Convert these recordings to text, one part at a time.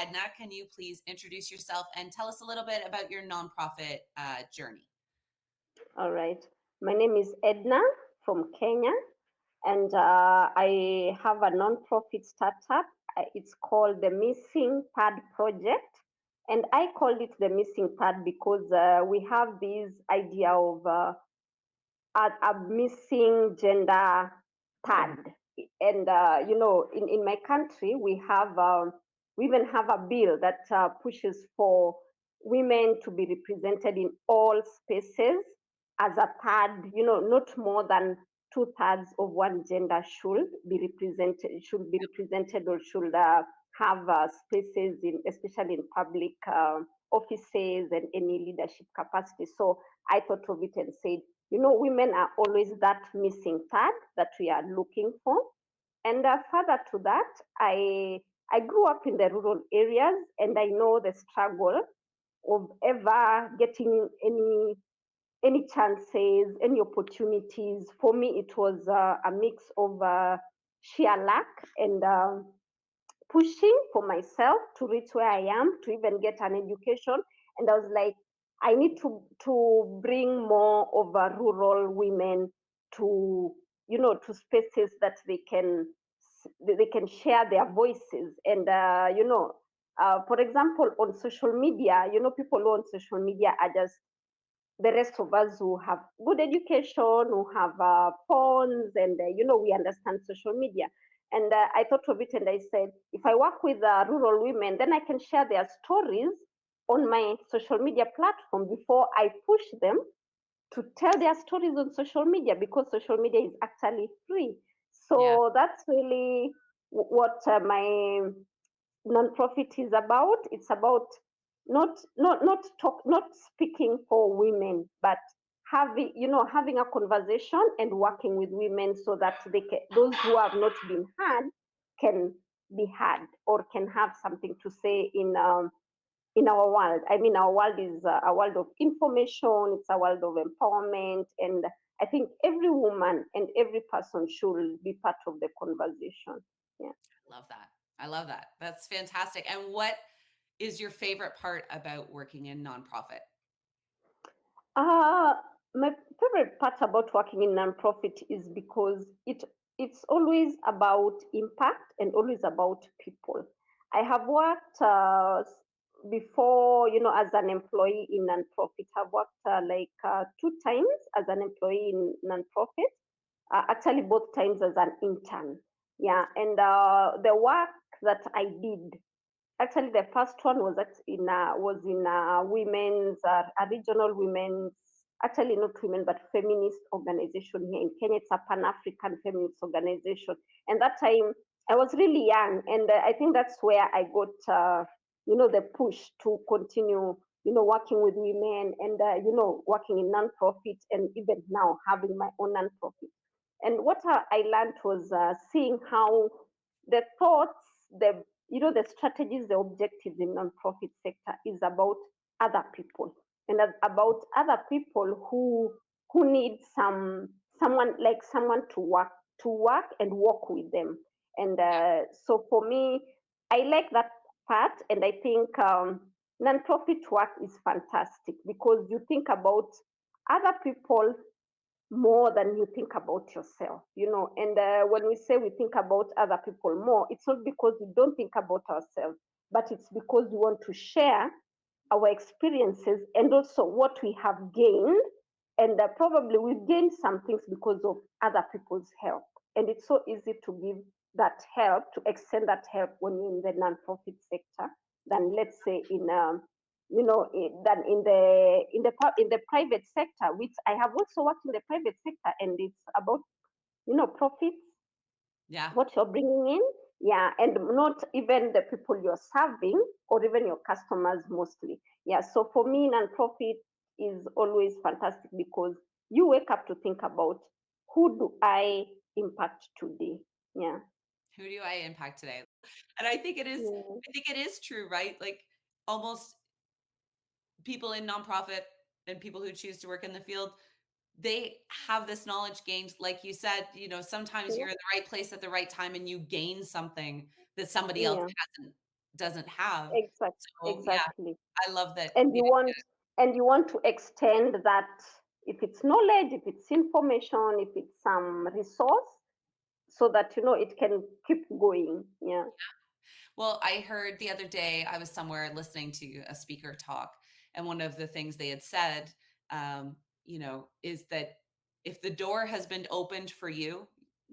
Edna, can you please introduce yourself and tell us a little bit about your nonprofit journey? All right. My name is Edna from Kenya, and I have a nonprofit startup. It's called the Missing Pad Project. And I called it the Missing Pad because we have this idea of a missing gender pad. And, in my country, we even have a bill that pushes for women to be represented in all spaces as a third, not more than two-thirds of one gender should be represented or should have spaces in, especially in public offices and any leadership capacity. So I thought of it and said, women are always that missing part that we are looking for. And further to that, I grew up in the rural areas, and I know the struggle of ever getting any chances, any opportunities. For me, it was a mix of sheer luck and pushing for myself to reach where I am, to even get an education. And I was like, I need to bring more of rural women to to spaces that they can share their voices. And for example, on social media, people who on social media are just the rest of us who have good education, who have phones, and we understand social media. And I thought of it, and I said, if I work with rural women, then I can share their stories on my social media platform before I push them to tell their stories on social media, because social media is actually free. Yeah. So that's really what my nonprofit is about. It's about not speaking for women, but having a conversation and working with women so that those who have not been heard can be heard, or can have something to say in our world. I mean, our world is a world of information. It's a world of empowerment, and I think every woman and every person should be part of the conversation. Yeah. Love that. I love that. That's fantastic. And what is your favorite part about working in nonprofit? Uh, my favorite part about working in nonprofit is because it's always about impact and always about people. I have worked before, as an employee in nonprofit. I've worked two times as an employee in nonprofit. Actually, both times as an intern. Yeah, and the work that I did. Actually, the first one was in women's a regional women's, actually not women but feminist organization here in Kenya. It's a Pan African feminist organization, and that time I was really young, and I think that's where I got the push to continue working with women, and working in nonprofit, and even now having my own nonprofit. And what I learned was seeing how the thoughts, the strategies, the objectives in nonprofit sector is about other people, and about other people who need someone to work and work with them. And so for me, I like that part, and I think nonprofit work is fantastic because you think about other people more than you think about yourself. And when we say we think about other people more, it's not because we don't think about ourselves, but it's because we want to share our experiences and also what we have gained. And probably we've gained some things because of other people's help. And it's so easy to give that help, to extend that help when you're in the nonprofit sector than, let's say, than in the private sector, which I have also worked in the private sector, and it's about profits, Yeah. what you're bringing in, yeah, and not even the people you're serving or even your customers mostly. Yeah, so for me, nonprofit is always fantastic because you wake up to think about, who do I impact today? Yeah. Who do I impact today? And Yeah. I think it is true, right? Like almost people in nonprofit and people who choose to work in the field, they have this knowledge gained. Like you said, sometimes Yeah. you're in the right place at the right time and you gain something that somebody else Yeah. hasn't. doesn't have. So yeah, Exactly. I love that. And you want to extend that, if it's knowledge, if it's information, if it's some resource, so that it can keep going. Yeah. Well, I heard the other day, I was somewhere listening to a speaker talk, and one of the things they had said, is that if the door has been opened for you,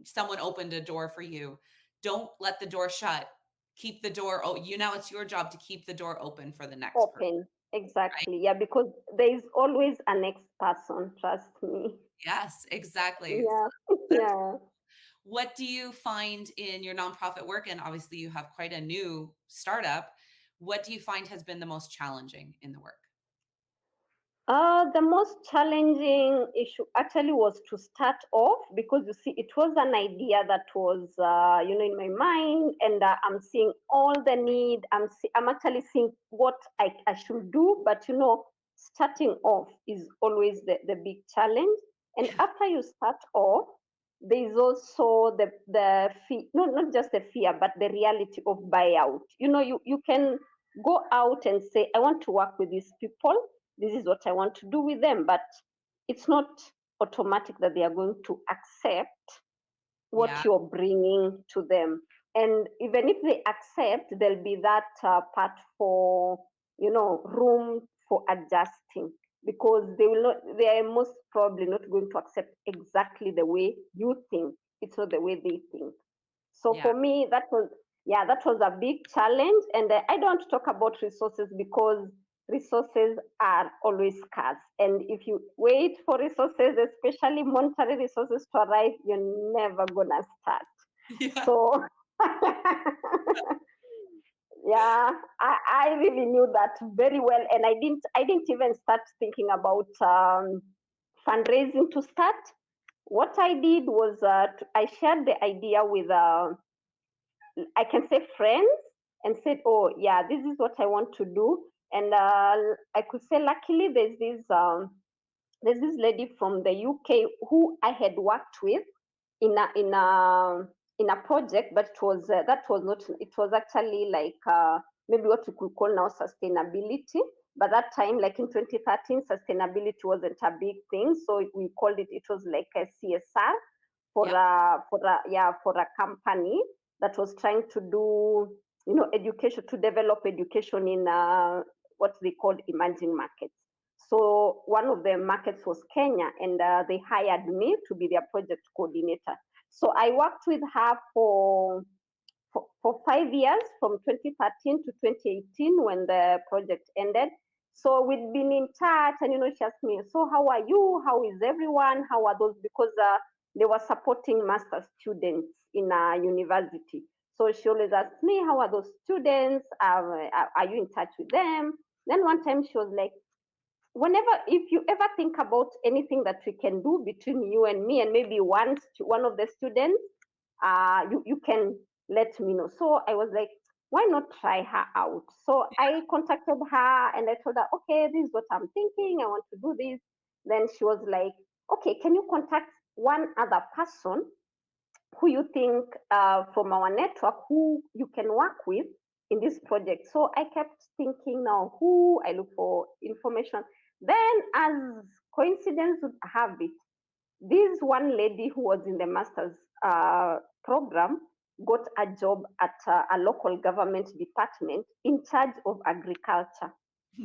someone opened a door for you, don't let the door shut. Keep the door. Oh, now it's your job to keep the door open for the next person, Open. right? Exactly. Yeah, because there is always a next person, trust me. Yes, exactly. So Yeah. that's Yeah. what do you find in your nonprofit work? And obviously, you have quite a new startup. What do you find has been the most challenging in the work? The most challenging issue actually was to start off, because you see, it was an idea that was, in my mind, and I'm seeing all the need. I'm actually seeing what I should do, but starting off is always the big challenge. And after you start off, there is also the fear, not just the fear, but the reality of buyout. You can go out and say, I want to work with these people, this is what I want to do with them. But it's not automatic that they are going to accept Yeah, what you're bringing to them. And even if they accept, there'll be that part for, room for adjusting, because they are most probably not going to accept exactly the way you think. It's not the way they think. So yeah, for me, that was a big challenge. And I don't talk about resources, because resources are always scarce. And if you wait for resources, especially monetary resources, to arrive, you're never gonna start. yeah, So yeah, I really knew that very well, and I didn't even start thinking about fundraising to start. What I did was I shared the idea with I can say friends, and said, oh yeah, this is what I want to do. And I could say, luckily, there's this lady from the UK who I had worked with in a project, but that was not. It was actually like maybe what we could call now sustainability. But that time, like in 2013, sustainability wasn't a big thing, so we called it. It was like a CSR for yep, a company that was trying to do education, to develop education in what they called emerging markets. So one of the markets was Kenya, and they hired me to be their project coordinator. So I worked with her for 5 years, from 2013 to 2018, when the project ended. So we'd been in touch, and she asked me, so how are you? How is everyone? How are those? Because they were supporting master students in a university. So she always asked me, how are those students? Are you in touch with them? Then one time she was like, whenever, if you ever think about anything that we can do between you and me, and maybe one of the students, you can let me know. So I was like, why not try her out? So I contacted her, and I told her, okay, this is what I'm thinking, I want to do this. Then she was like, okay, can you contact one other person who you think, from our network, who you can work with in this project? So I kept thinking, now who I look for information. Then, as coincidence would have it, this one lady who was in the master's program got a job at a local government department in charge of agriculture.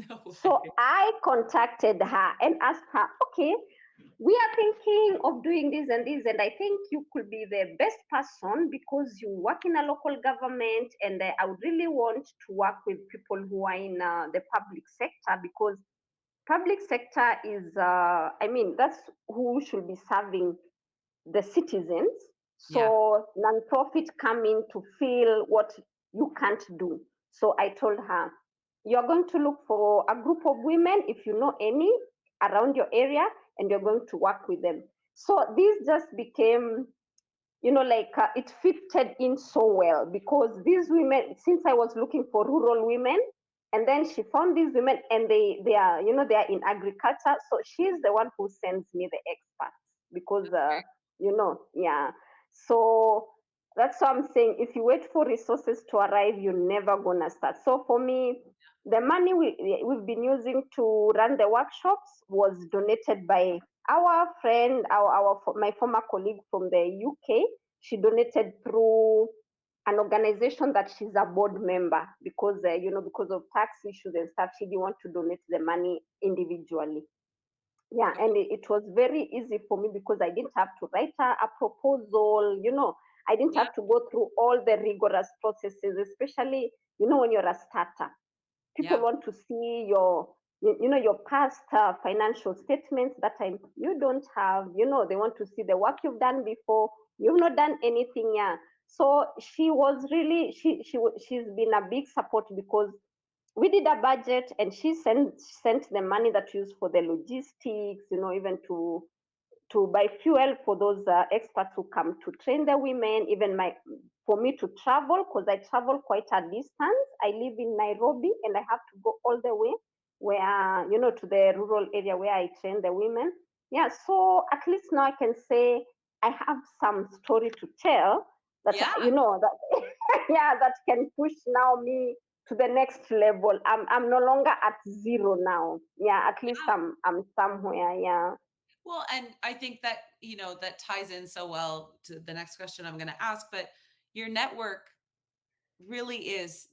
no So way. I contacted her and asked her, okay, we are thinking of doing this and this, and I think you could be the best person, because you work in a local government, and I would really want to work with people who are in the public sector, because public sector is, I mean, that's who should be serving the citizens. Yeah, So nonprofit come in to fill what you can't do. So I told her, you're going to look for a group of women, if you know any, around your area, and you're going to work with them. So this just became, like it fitted in so well, because these women, since I was looking for rural women, and then she found these women, and they are, they are in agriculture. So she's the one who sends me the experts, because yeah. So That's what I'm saying. If you wait for resources to arrive, you're never gonna start. So for me, the money we've been using to run the workshops was donated by our friend, my former colleague from the UK. She donated through an organization that she's a board member because because of tax issues and stuff. She didn't want to donate the money individually. Yeah, and it was very easy for me because I didn't have to write a proposal. I didn't Yeah, have to go through all the rigorous processes, especially when you're a startup. People yeah, want to see your past financial statements. That time you don't have. They want to see the work you've done before. You've not done anything. Yeah. So she was really she's been a big support because we did a budget and she sent the money that we used for the logistics, even to buy fuel for those experts who come to train the women, even for me to travel, because I travel quite a distance. I live in Nairobi and I have to go all the way where, to the rural area where I train the women. Yeah, so at least now I can say I have some story to tell that, yeah. that, yeah, that can push now me to the next level. I'm no longer at zero now. Yeah, at least I'm somewhere. Yeah. Well, and I think that, that ties in so well to the next question I'm going to ask, but your network is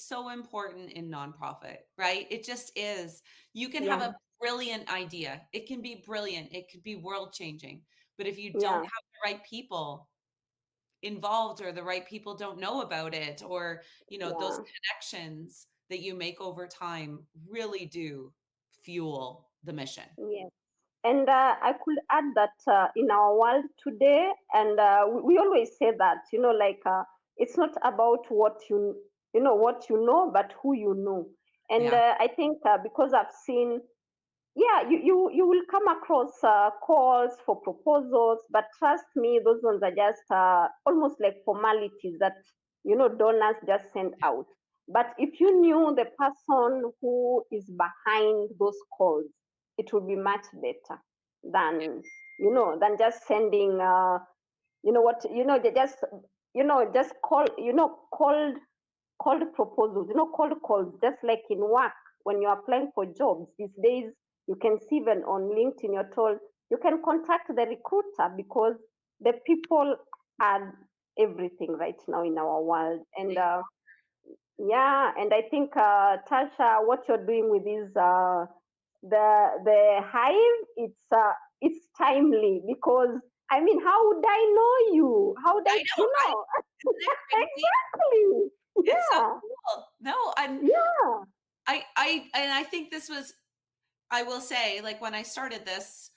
so important in nonprofit, right? It just is. You can have Yeah. a brilliant idea. It can be brilliant. It could be world changing. But if you don't Yeah. have the right people involved or the right people don't know about it or, those Yeah. connections that you make over time really do fuel the mission. Yes. And I could add that in our world today, and we always say that, like it's not about what you know, but who you know. And Yeah. I think because I've seen, yeah, you will come across calls for proposals, but trust me, those ones are just almost like formalities that donors just send out. But if you knew the person who is behind those calls, it would be much better than just sending what they just just cold proposals, cold calls, just like in work when you're applying for jobs these days. You can see even on LinkedIn, you're told you can contact the recruiter because the people are everything right now in our world. And They- yeah, and I think Tasha, what you're doing with this the hive, it's timely because I mean, how would I know you? How would I, I know, right? Isn't it crazy? exactly? It's so Yeah, cool. No, and yeah, I think this was, I will say, like when I started this,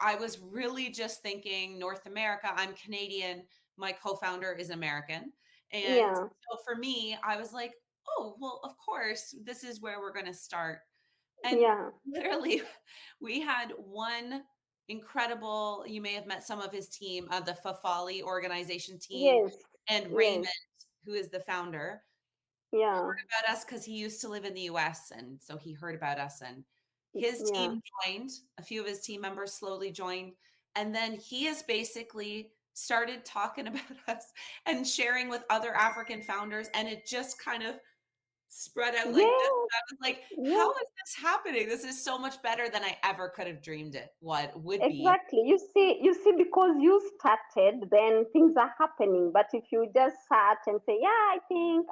I was really just thinking North America. I'm Canadian. My co-founder is American. And yeah, so for me, I was like, oh, well, of course, this is where we're going to start. And yeah. literally, we had one incredible, you may have met some of his team, the Fafali organization team, Yes, and Raymond, yes, who is the founder, yeah, about us because he used to live in the US. And so he heard about us and his yeah. team joined, a few of his team members slowly joined. And then he has basically started talking about us and sharing with other African founders. And it just kind of spread out like this. Yes, I was like, how yes. is this happening? This is so much better than I ever could have dreamed it what would be. Exactly. You see, because you started, then things are happening. But if you just sat and say, "Yeah, I think,"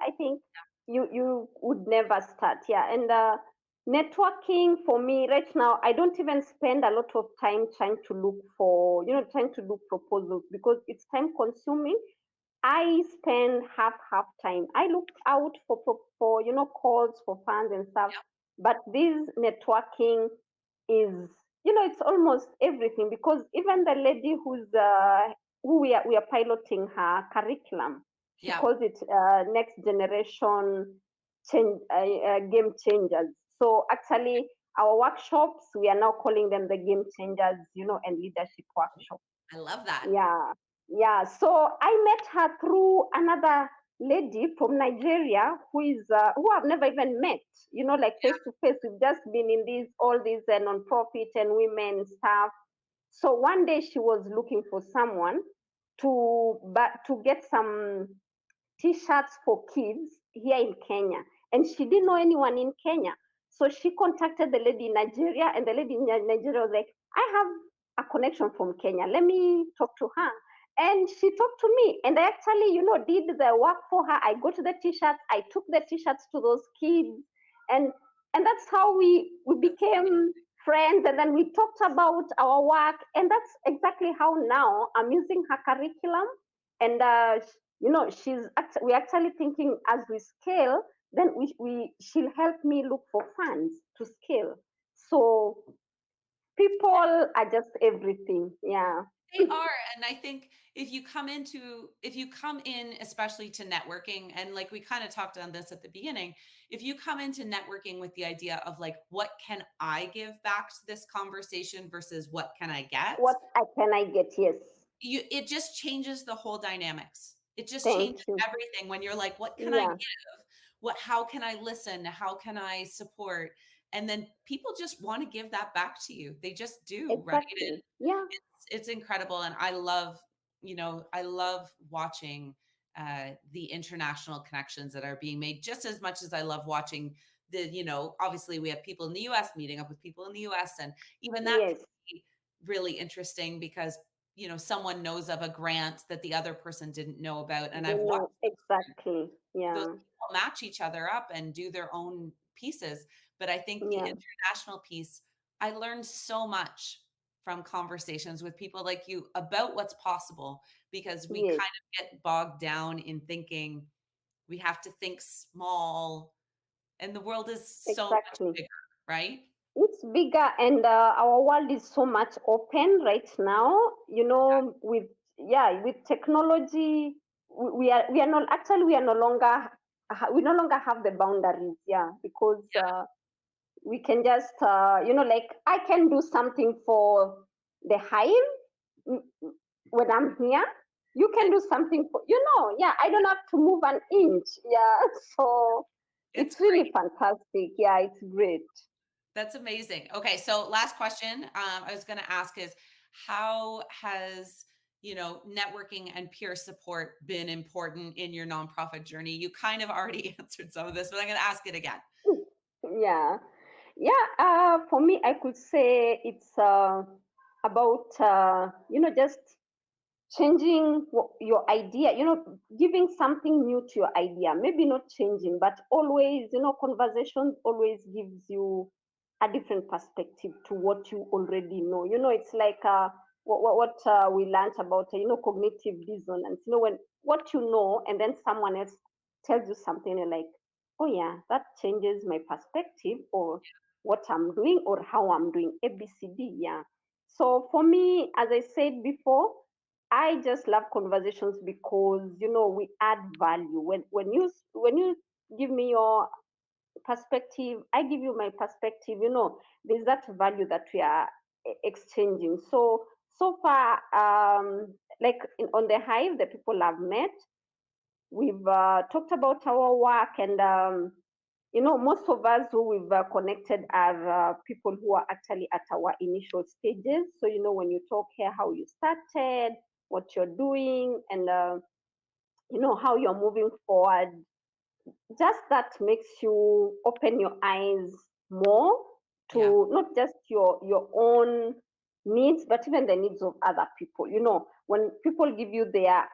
you would never start. Yeah, and networking for me right now, I don't even spend a lot of time trying to look for, trying to do proposals because it's time consuming. I spend half time. I look out for calls for funds and stuff, but this networking is it's almost everything because even the lady who we are piloting her curriculum, she Yeah. calls it next generation game changers. So actually, our workshops we are now calling them the game changers, and leadership workshops. I love that. Yeah, yeah. So I met her through another lady from Nigeria who I've never even met. Like face to face. We've just been in all these non-profit and women stuff. So one day she was looking for someone to get some t-shirts for kids here in Kenya, and she didn't know anyone in Kenya. So she contacted the lady in Nigeria, and the lady in Nigeria was like, I have a connection from Kenya. Let me talk to her. And she talked to me, and I actually, did the work for her. I got the t-shirts. I took the t-shirts to those kids, and and that's how we became friends. And then we talked about our work, and that's exactly how now I'm using her curriculum. And we're actually thinking as we scale, then she'll help me look for funds to scale. So people are just everything. Yeah. They are, and I think if you come in, especially to networking, and like we kind of talked on this at the beginning, if you come into networking with the idea of like, what can I give back to this conversation versus what can I get? What can I get? Yes. It just changes the whole dynamics. It just Thank changes you. everything when you're like, what can I Yeah. give? How can I listen? How can I support? And then people just want to give that back to you. They just do, right? Exactly. Yeah. It's incredible, and I love, I love watching the international connections that are being made just as much as I love watching obviously we have people in the US meeting up with people in the US, and even that can Yes. be really interesting because someone knows of a grant that the other person didn't know about, and They I've watched know exactly. those Yeah. people match each other up and do their own pieces. But I think the Yeah. international piece, I learned so much from conversations with people like you about what's possible, because we Yes. kind of get bogged down in thinking we have to think small, and the world is so much Exactly. bigger, right? It's bigger, and our world is so much open right now. With with technology, we are not actually we are no longer we no longer have the boundaries. Yeah, because we can just like I can do something for the hive mm, when I'm here. You can And do something for yeah. I don't have to move an inch. Yeah, so it's it's really great. fantastic. Yeah, it's great. That's amazing. Okay, so last question I was going to ask is, how has networking and peer support been important in your nonprofit journey? You kind of already answered some of this, but I'm going to ask it again. Yeah, yeah. For me, I could say it's about just changing your idea. Giving something new to your idea. Maybe not changing, but always, conversations always gives you a different perspective to what you already know. It's like what we learned about cognitive dissonance. When what you know and then someone else tells you something, you're like, oh yeah, that changes my perspective, or what I'm doing, or how I'm doing ABCD. Yeah. So for me, as I said before, I just love conversations because we add value. When you give me your perspective, I give you my perspective. There's that value that we are exchanging. So far, like on the hive, the people I've met, we've talked about our work, and most of us who we've connected are people who are actually at our initial stages. So when you talk here, how you started, what you're doing, and how you're moving forward, just that makes you open your eyes more Yeah. to not just your own needs, but even the needs of other people. When people give you their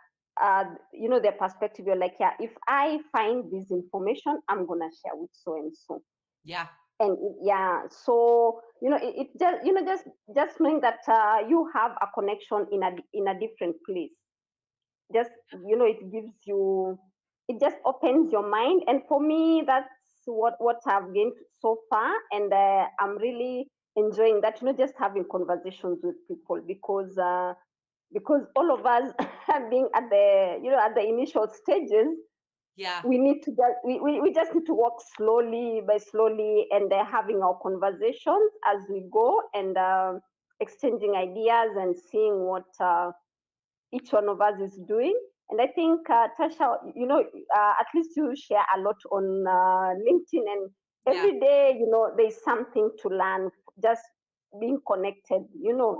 perspective, you're like, yeah, if I find this information, I'm gonna share with so and so. Yeah. And yeah, so it just just knowing that you have a connection in a different place, just it just opens your mind. And for me, that's what I've gained so far. And I'm really enjoying that, just having conversations with people, because all of us being at the initial stages, Yeah. we need to just we just need to walk slowly by slowly, and having our conversations as we go, and exchanging ideas and seeing what each one of us is doing. And I think, Tasha, at least you share a lot on LinkedIn, and Yeah. every day, there's something to learn. Just being connected,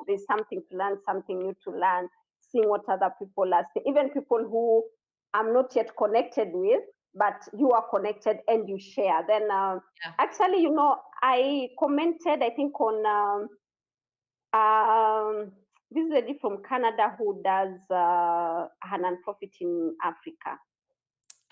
there's something to learn, something new to learn, seeing what other people are saying, even people who I'm not yet connected with, but you are connected and you share. Then Yeah. actually, I commented, I think um, this lady from Canada who does her nonprofit in Africa.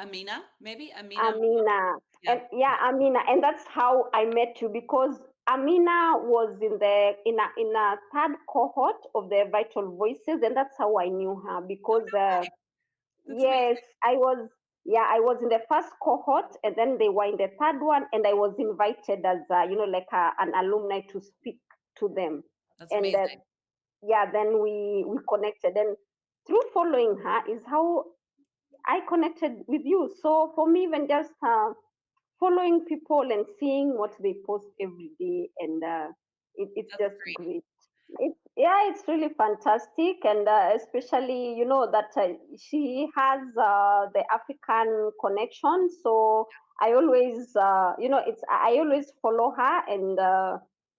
Amina, maybe Amina. Amina. Yeah. And yeah, Amina. And that's how I met you, because Amina was in a third cohort of the Vital Voices, and that's how I knew her. Oh, Because no way. That's yes, amazing. I was in the first cohort, and then they were in the third one, and I was invited as like an alumni to speak to them. That's And amazing. yeah, then we connected, and through following her is how I connected with you. So for me, even just following people and seeing what they post every day, and it's That's just great. great. It's really fantastic, and especially that she has the African connection. So I always I always follow her and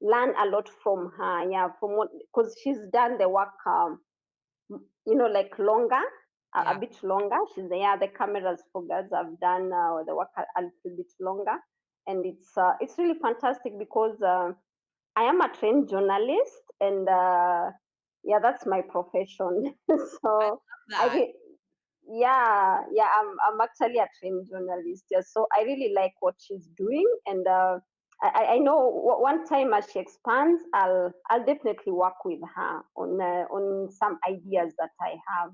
learn a lot from her. Yeah, from what, because she's done the work. Like longer, a Yeah. bit longer. She's yeah, the cameras for girls have done the work a little bit longer, and it's really fantastic because I am a trained journalist, and yeah, that's my profession. I So love I that. think yeah, I'm actually a trained journalist. Yeah, so I really like what she's doing, and I know one time as she expands, I'll definitely work with her on some ideas that I have.